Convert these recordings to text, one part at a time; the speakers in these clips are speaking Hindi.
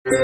नमस्कार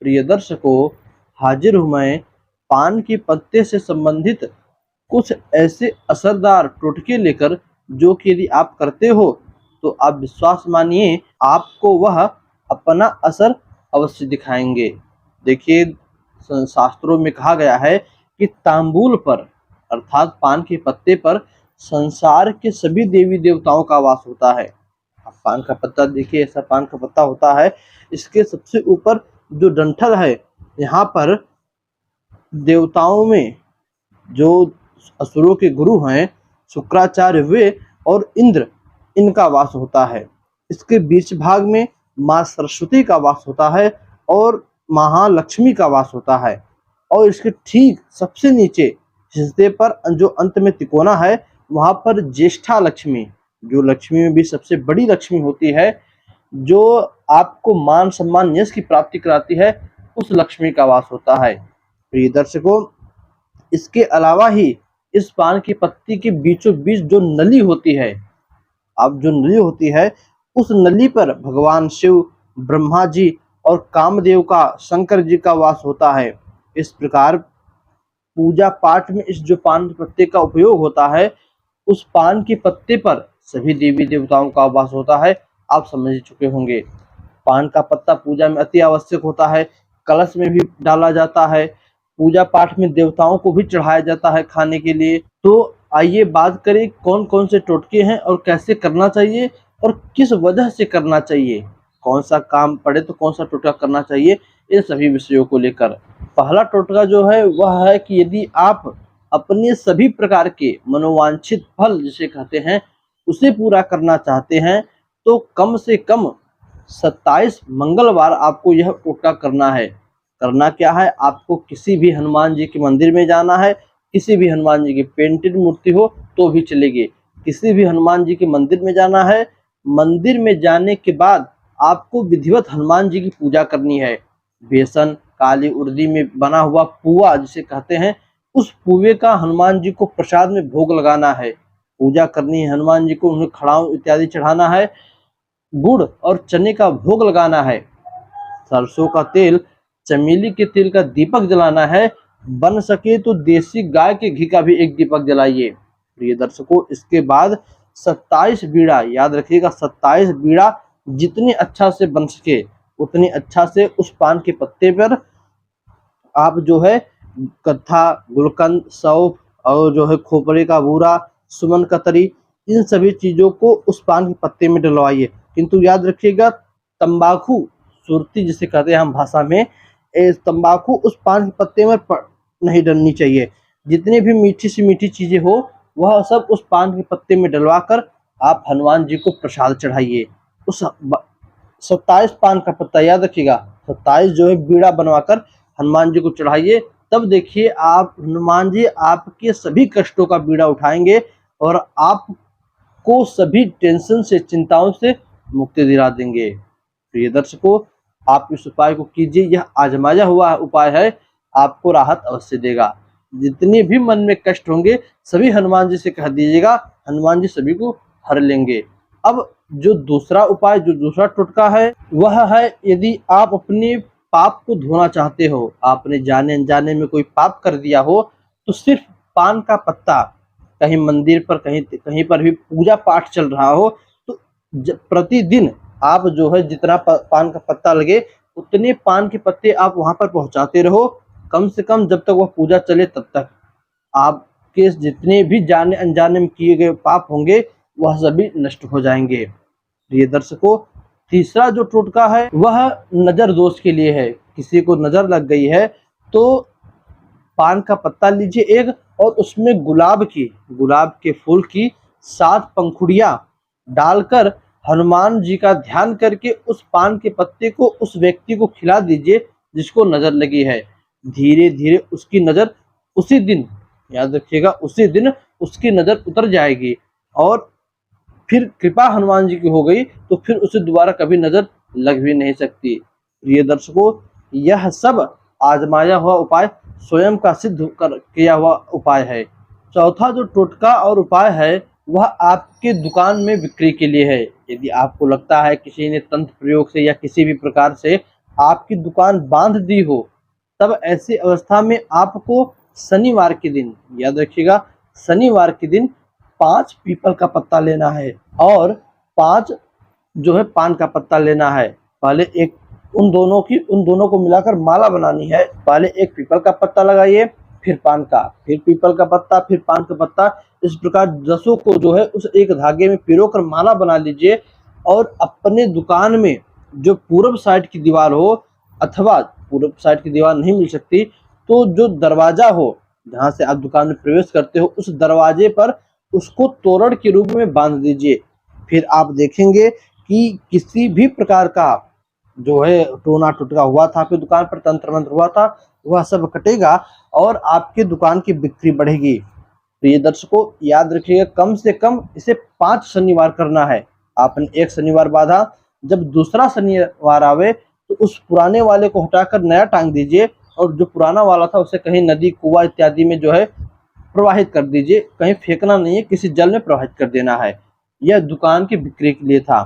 प्रिय दर्शकों, हाजिर हूँ मैं पान के पत्ते से संबंधित कुछ ऐसे असरदार टोटके लेकर, जो कि यदि आप करते हो तो आप विश्वास मानिए आपको वह अपना असर अवश्य दिखाएंगे। देखिए, शास्त्रों में कहा गया है कि तांबूल पर अर्थात पान के पत्ते पर संसार के सभी देवी देवताओं का वास होता है। आप पान का पत्ता देखिए, ऐसा पान का पत्ता होता है, इसके सबसे ऊपर जो डंठल है, यहाँ पर देवताओं में जो असुरों के गुरु हैं शुक्राचार्य वे और इंद्र, इनका वास होता है। इसके बीच भाग में माँ सरस्वती का वास होता है और महालक्ष्मी का वास होता है, और इसके ठीक सबसे नीचे हिस्से पर जो अंत में तिकोना है, वहाँ पर ज्येष्ठा लक्ष्मी, जो लक्ष्मी में भी सबसे बड़ी लक्ष्मी होती है, जो आपको मान सम्मान यश की प्राप्ति कराती है, उस लक्ष्मी का वास होता है। प्रिय दर्शकों, इसके अलावा ही इस पान की पत्ती के बीचों बीच जो नली होती है, अब जो नली होती है, उस नली पर भगवान शिव, ब्रह्मा जी और कामदेव का, शंकर जी का वास होता है। इस प्रकार पूजा पाठ में इस जो पान के पत्ते का उपयोग होता है, उस पान के पत्ते पर सभी देवी देवताओं का वास होता है। आप समझ चुके होंगे। पान का पत्ता पूजा में अति आवश्यक होता है, कलश में भी डाला जाता है, पूजा पाठ में देवताओं को भी चढ़ाया जाता है खाने के लिए। तो आइए बात करें कौन कौन से टोटके हैं और कैसे करना चाहिए और किस वजह से करना चाहिए, कौन सा काम पड़े तो कौन सा टोटका करना चाहिए, इन सभी विषयों को लेकर। पहला टोटका जो है वह है कि यदि आप अपने सभी प्रकार के मनोवांछित फल जिसे कहते हैं उसे पूरा करना चाहते हैं, तो कम से कम 27 मंगलवार आपको यह टोटका करना है। करना क्या है, आपको किसी भी हनुमान जी के मंदिर में जाना है, किसी भी हनुमान जी की पेंटेड मूर्ति हो तो भी चलेगी, किसी भी हनुमान जी के मंदिर में जाना है। मंदिर में जाने के बाद आपको विधिवत हनुमान जी की पूजा करनी है। बेसन, काली उर्दी में बना हुआ पुआ जिसे कहते हैं, उस पुए का हनुमान जी को प्रसाद में भोग लगाना है, पूजा करनी है हनुमान जी को, उन्हें खड़ाऊ इत्यादि चढ़ाना है, गुड़ और चने का भोग लगाना है, सरसों का तेल, चमेली के तेल का दीपक जलाना है, बन सके तो देसी गाय के घी का भी एक दीपक जलाइए। प्रिय दर्शकों, इसके बाद 27 बीड़ा, याद रखिएगा 27 बीड़ा जितने अच्छा से बन सके उतनी अच्छा से उस पान के पत्ते पर आप जो है कत्था, गुलकंद, सौंफ और जो है खोपरे का बूरा, सुमन कतरी, इन सभी चीज़ों को उस पान के पत्ते में डलवाइए। किंतु याद रखिएगा, तंबाकू सुरती जिसे कहते हैं हम भाषा में, तंबाकू उस पान के पत्ते में नहीं डलनी चाहिए। जितनी भी मीठी सी मीठी चीज़ें हो वह सब उस पान के पत्ते में डलवा कर आप हनुमान जी को प्रसाद चढ़ाइए। उस 27 पान का पत्ता, याद रखिएगा 27 जो है बीड़ा बनवाकर हनुमान जी को चढ़ाइए। तब देखिए आप, हनुमान जी आपके सभी कष्टों का बीड़ा उठाएंगे और आपको सभी टेंशन से, चिंताओं से मुक्ति दिला देंगे। प्रिय दर्शकों, आप इस उपाय को कीजिए, यह आजमाया हुआ उपाय है, आपको राहत अवश्य देगा। जितने भी मन में कष्ट होंगे सभी हनुमान जी से कह दीजिएगा, हनुमान जी सभी को हर लेंगे। अब जो दूसरा उपाय, जो दूसरा टोटका है, वह है यदि आप अपने पाप को धोना चाहते हो, आपने जाने अनजाने में कोई पाप कर दिया हो, तो सिर्फ पान का पत्ता, कहीं मंदिर पर कहीं पर भी पूजा पाठ चल रहा हो, तो प्रतिदिन आप जो है जितना पान का पत्ता लगे उतने पान के पत्ते आप वहां पर पहुंचाते रहो, कम से कम जब तक वह पूजा चले तब तक। आपके जितने भी जाने अनजाने में किए गए पाप होंगे वह सभी नष्ट हो जाएंगे। प्रिय दर्शकों, तीसरा जो टोटका है वह नजर दोष के लिए है। किसी को नजर लग गई है तो पान का पत्ता लीजिए एक, और उसमें गुलाब के फूल की 7 पंखुड़ियां डालकर हनुमान जी का ध्यान करके उस पान के पत्ते को उस व्यक्ति को खिला दीजिए जिसको नजर लगी है। धीरे धीरे उसकी नजर उसी दिन, याद रखिएगा उसी दिन उसकी नजर उतर जाएगी, और फिर कृपा हनुमान जी की हो गई तो फिर उसे दोबारा कभी नजर लग भी नहीं सकती। प्रिय दर्शकों, यह सब आजमाया हुआ उपाय स्वयं का सिद्ध किया हुआ उपाय है। चौथा जो टोटका और उपाय है वह आपके दुकान में बिक्री के लिए है। यदि आपको लगता है किसी ने तंत्र प्रयोग से या किसी भी प्रकार से आपकी दुकान बांध दी हो, तब ऐसी अवस्था में आपको शनिवार के दिन, याद रखिएगा, शनिवार के दिन 5 पीपल का पत्ता लेना है और 5 जो है पान का पत्ता लेना है। पहले एक उन दोनों को मिलाकर माला बनानी है। पहले एक पीपल का पत्ता लगाइए, फिर पान का, फिर पीपल का पत्ता, फिर पान का पत्ता। इस प्रकार 10 को जो है उस एक धागे में पिरोकर माला बना लीजिए और अपने दुकान में जो पूर्व साइड की दीवार हो, अथवा पूर्व साइड की दीवार नहीं मिल सकती तो जो दरवाजा हो जहाँ से आप दुकान में प्रवेश करते हो, उस दरवाजे पर उसको तोरण के रूप में बांध दीजिए। फिर आप देखेंगे कि किसी भी प्रकार का जो है टोना टुटका हुआ था, आपकी दुकान पर तंत्र मंत्र हुआ था, वह सब कटेगा और आपकी दुकान की बिक्री बढ़ेगी। तो ये दर्शकों याद रखिएगा, कम से कम इसे 5 शनिवार करना है। आपने एक शनिवार बांधा, जब दूसरा शनिवार आवे तो उस पुराने वाले को हटाकर नया टांग दीजिए और जो पुराना वाला था उसे कहीं नदी, कुआं इत्यादि में जो है प्रवाहित कर दीजिए। कहीं फेंकना नहीं है, किसी जल में प्रवाहित कर देना है। यह दुकान की बिक्री के लिए था।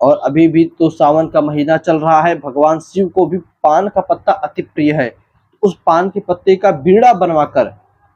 और अभी भी तो सावन का महीना चल रहा है, भगवान शिव को भी पान का पत्ता अति प्रिय है। उस पान के पत्ते का बीड़ा बनवाकर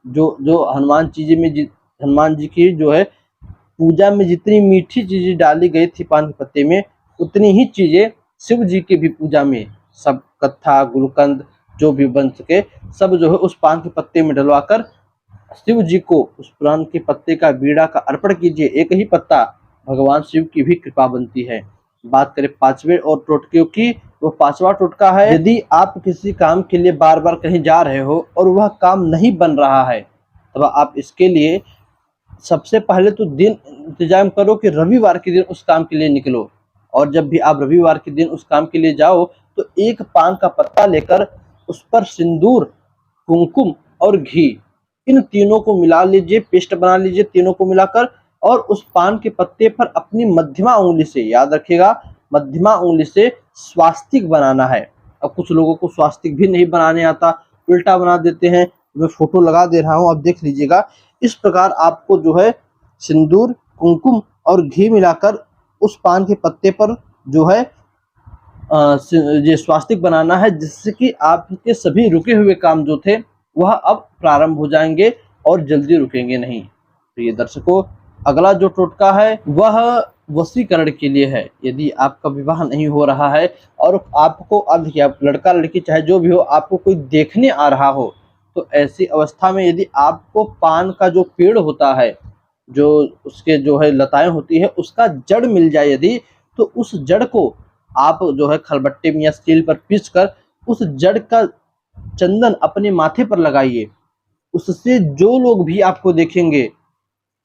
जो जो हनुमान जी की जो है पूजा में जितनी मीठी चीजें डाली गई थी पान के पत्ते में, उतनी ही चीजें शिव जी की भी पूजा में, सब कत्था गुलकंद जो भी बन सके, सब जो है उस पान के पत्ते में डलवाकर शिव जी को उस पान के पत्ते का बीड़ा का अर्पण कीजिए। एक ही पत्ता, भगवान शिव की भी कृपा बनती है। बात करें 5वें और टोटके की, वो 5वां टोटका है, यदि आप किसी काम के लिए बार बार कहीं जा रहे हो और वह काम नहीं बन रहा है, तब आप इसके लिए सबसे पहले तो दिन इंतजाम करो कि रविवार के दिन उस काम के लिए निकलो। और जब भी आप रविवार के दिन उस काम के लिए जाओ तो एक पान का पत्ता लेकर उस पर सिंदूर, कुमकुम और घी, इन तीनों को मिला लीजिए, पेस्ट बना लीजिए तीनों को मिलाकर, और उस पान के पत्ते पर अपनी मध्यमा उंगली से, याद रखिएगा, मध्यमा उंगली से स्वास्तिक बनाना है। अब कुछ लोगों को स्वास्तिक भी नहीं बनाने आता, उल्टा बना देते हैं। मैं फोटो लगा दे रहा हूँ, आप देख लीजिएगा। इस प्रकार आपको जो है सिंदूर, कुमकुम और घी मिलाकर उस पान के पत्ते पर जो है ये स्वास्तिक बनाना है, जिससे कि आपके सभी रुके हुए काम जो थे वह अब प्रारंभ हो जाएंगे और जल्दी रुकेंगे नहीं। तो ये दर्शकों, अगला जो टोटका है वह वशीकरण के लिए है। यदि आपका विवाह नहीं हो रहा है और आपको आप लड़का लड़की चाहे जो भी हो, आपको कोई देखने आ रहा हो, तो ऐसी अवस्था में यदि आपको पान का जो पेड़ होता है, जो उसके जो है लताएं होती है, उसका जड़ मिल जाए यदि, तो उस जड़ को आप जो है खलबट्टे में या स्टील पर पीस कर उस जड़ का चंदन अपने माथे पर लगाइए। उससे जो लोग भी आपको देखेंगे,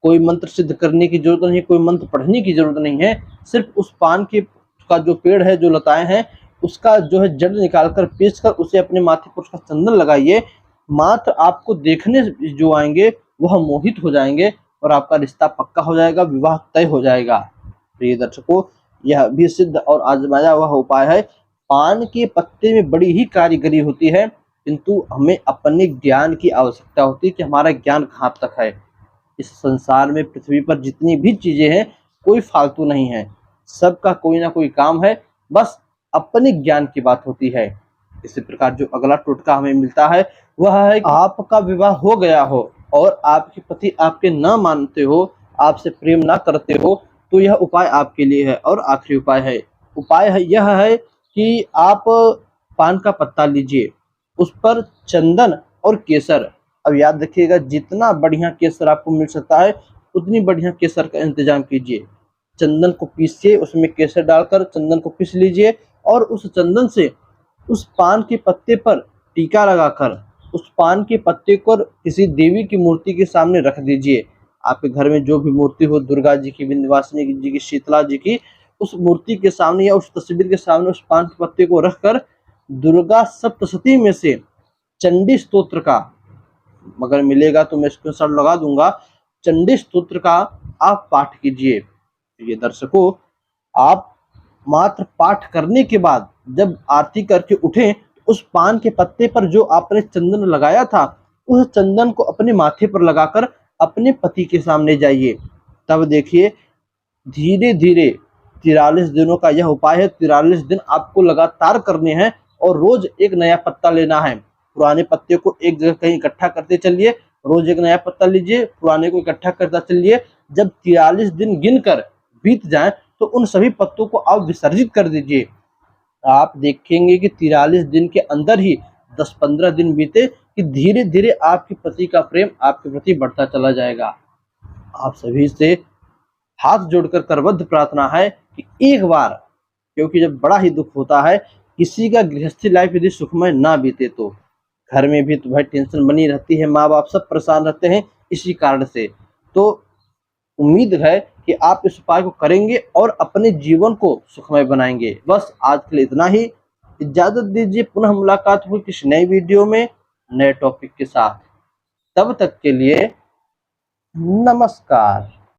कोई मंत्र सिद्ध करने की जरूरत नहीं, कोई मंत्र पढ़ने की जरूरत नहीं है, सिर्फ उस पान के का जो पेड़ है, जो लताएं हैं, उसका जो है जड़ निकालकर पीस कर उसे अपने माथे पर उसका चंदन लगाइए। मात्र आपको देखने जो आएंगे वह मोहित हो जाएंगे और आपका रिश्ता पक्का हो जाएगा, विवाह तय हो जाएगा। प्रिय दर्शकों, यह भी सिद्ध और आजमाया हुआ उपाय है। पान के पत्ते में बड़ी ही कारीगरी होती है, किंतु हमें अपने ज्ञान की आवश्यकता होती है कि हमारा ज्ञान कहाँ तक है। इस संसार में, पृथ्वी पर जितनी भी चीजें हैं, कोई फालतू नहीं है, सबका कोई ना कोई काम है, बस अपने ज्ञान की बात होती है। इसी प्रकार जो अगला टोटका हमें मिलता है वह है आपका विवाह हो गया हो और आपके पति आपके न मानते हो, आपसे प्रेम ना करते हो, तो यह उपाय आपके लिए है। और आखिरी उपाय है, यह है कि आप पान का पत्ता लीजिए, उस पर चंदन और केसर, अब याद रखिएगा, जितना बढ़िया केसर आपको मिल सकता है उतनी बढ़िया केसर का इंतजाम कीजिए। चंदन को पीसिए, उसमें केसर डालकर चंदन को पीस लीजिए और उस चंदन से उस पान के पत्ते पर टीका लगाकर उस पान के पत्ते को किसी देवी की मूर्ति के सामने रख दीजिए। आपके घर में जो भी मूर्ति हो, दुर्गा जी की, विंध्यवासिनी जी की, शीतला जी की, उस मूर्ति के सामने या उस तस्वीर के सामने उस पान के पत्ते को रखकर दुर्गा सप्तशती में से चंडी स्तोत्र का, अगर मिलेगा तो मैं स्क्रीनशॉट लगा दूंगा, चंडी स्तोत्र का आप पाठ कीजिए। ये दर्शकों, आप मात्र पाठ करने के बाद जब आरती करके उठें, तो उस पान के पत्ते पर जो आपने चंदन लगाया था, उस चंदन को अपने माथे पर लगाकर अपने पति के सामने जाइए। तब देखिए धीरे-धीरे 43 दिनों का यह उपाय है। 43 दिन आपको लगातार करने हैं और रोज एक नया पत्ता लेना है। पुराने पत्ते को एक जगह कहीं इकट्ठा करते चलिए, रोज एक नया पत्ता लीजिए, पुराने को इकट्ठा करता चलिए। जब 43 दिन गिनकर बीत जाएं, तो उन सभी पत्तों को आप विसर्जित कर दीजिए। आप देखेंगे कि 43 दिन के अंदर ही 10-15 दिन बीते कि धीरे-धीरे आपके पति का प्रेम आपके प्रति बढ़ता चला जाएगा। आप सभी से हाथ जोड़कर करबद्ध प्रार्थना है कि एक बार, क्योंकि जब बड़ा ही दुख होता है, किसी का गृहस्थी लाइफ यदि सुखमय ना बीते तो घर में भी तो भाई टेंशन बनी रहती है, माँ बाप सब परेशान रहते हैं इसी कारण से। तो उम्मीद है कि आप इस उपाय को करेंगे और अपने जीवन को सुखमय बनाएंगे। बस आज के लिए इतना ही। इजाजत दीजिए, पुनः मुलाकात होगी किसी नई वीडियो में नए टॉपिक के साथ। तब तक के लिए नमस्कार।